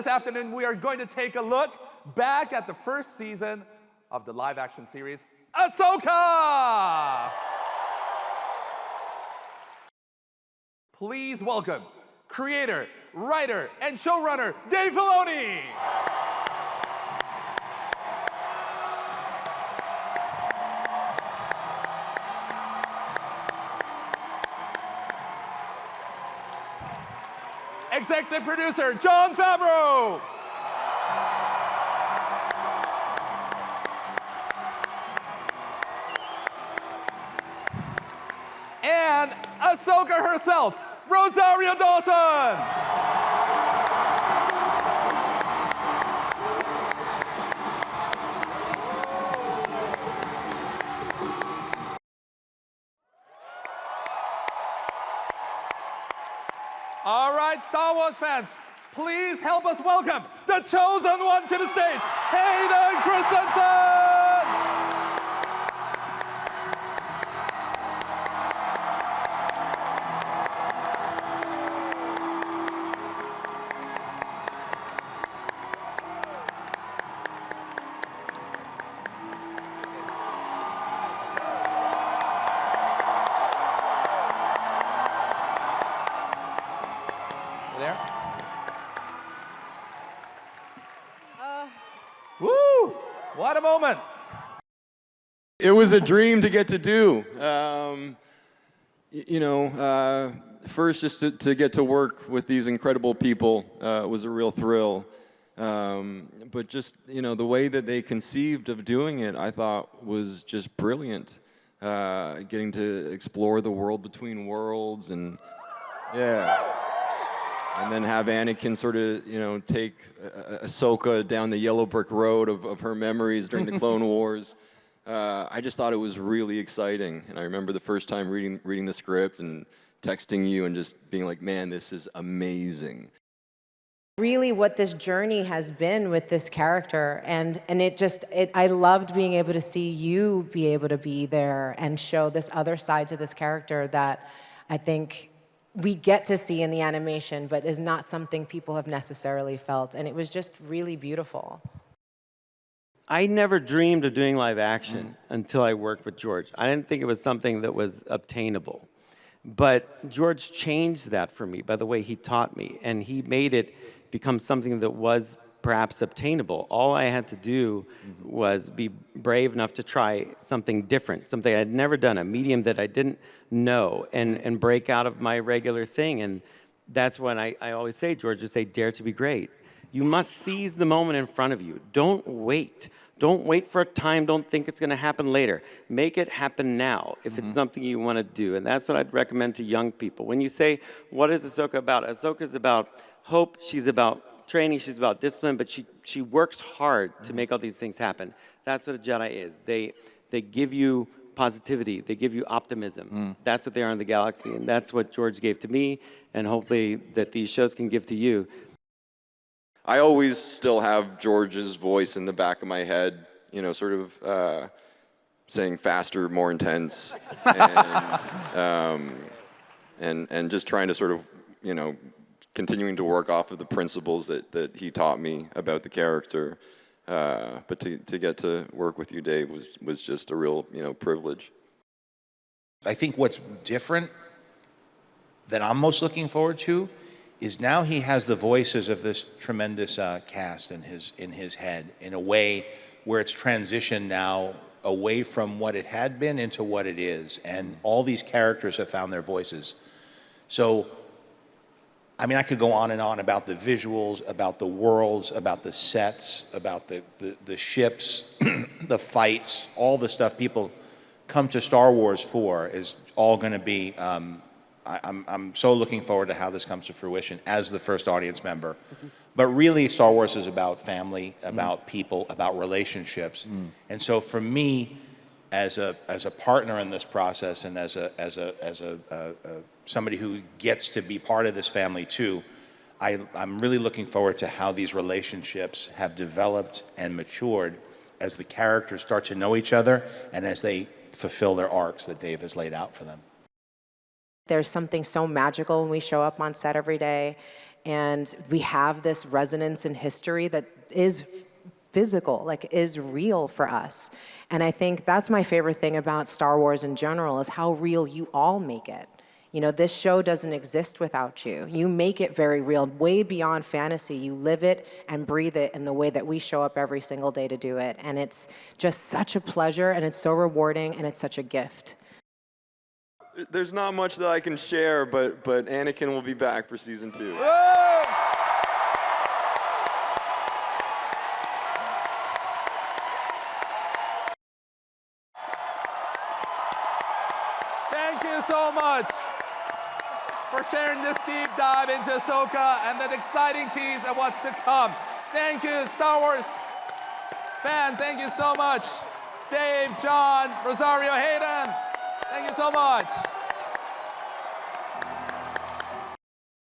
this afternoon we are going to take a look back at the first season of the live-action series, Ahsoka! Please welcome creator, writer, and showrunner, Dave Filoni! Executive producer, Jon Favreau! And Ahsoka herself, Rosario Dawson! All right, Star Wars fans, please help us welcome the chosen one to the stage, Hayden Christensen! There? Woo! What a moment! It was a dream to get to do. First just to get to work with these incredible people was a real thrill. But just, the way that they conceived of doing it, I thought was just brilliant. Getting to explore the world between worlds and, yeah. And then have Anakin sort of, take Ahsoka down the yellow brick road of her memories during the Clone Wars. I just thought it was really exciting. And I remember the first time reading the script and texting you and just being like, man, this is amazing. Really what this journey has been with this character, and I loved being able to see you be able to be there and show this other side to this character that I think we get to see in the animation, but is not something people have necessarily felt. And it was just really beautiful. I never dreamed of doing live action until I worked with George. I didn't think it was something that was obtainable. But George changed that for me by the way he taught me, and he made it become something that was perhaps obtainable. All I had to do was be brave enough to try something different, something I'd never done, a medium that I didn't know, and break out of my regular thing. And that's when I always say, George would say, dare to be great. You must seize the moment in front of you. Don't wait. Don't wait for a time. Don't think it's going to happen later. Make it happen now if it's something you want to do. And that's what I'd recommend to young people. When you say, what is Ahsoka about? Ahsoka is about hope. She's about training. She's about discipline. But she works hard to make all these things happen. That's what a Jedi is. They give you positivity. They give you optimism. That's what they are in the galaxy. And that's what George gave to me. And hopefully that these shows can give to you. I always still have George's voice in the back of my head, sort of saying faster, more intense, and just trying to sort of, continuing to work off of the principles that he taught me about the character. But to get to work with you, Dave, was just a real, privilege. I think what's different that I'm most looking forward to is now he has the voices of this tremendous cast in his head in a way where it's transitioned now away from what it had been into what it is, and all these characters have found their voices. So, I mean, I could go on and on about the visuals, about the worlds, about the sets, about the ships, the fights, all the stuff people come to Star Wars for is all going to be. I'm so looking forward to how this comes to fruition as the first audience member. But really, Star Wars is about family, about people, about relationships. And so for me, as a partner in this process, and as somebody who gets to be part of this family too, I'm really looking forward to how these relationships have developed and matured as the characters start to know each other and as they fulfill their arcs that Dave has laid out for them. There's something so magical when we show up on set every day, And we have this resonance in history that is physical, like is real for us. And I think that's my favorite thing about Star Wars in general, is how real you all make it. You know, this show doesn't exist without you. You make it very real, way beyond fantasy. You live it and breathe it in the way that we show up every single day to do it. And it's just such a pleasure, and it's so rewarding, and it's such a gift. There's not much that I can share, but Anakin will be back for season 2. Woo! Thank you so much for sharing this deep dive into Ahsoka and that exciting tease of what's to come. Thank you, Star Wars fan. Thank you so much. Dave, John, Rosario, Hayden. Thank you so much.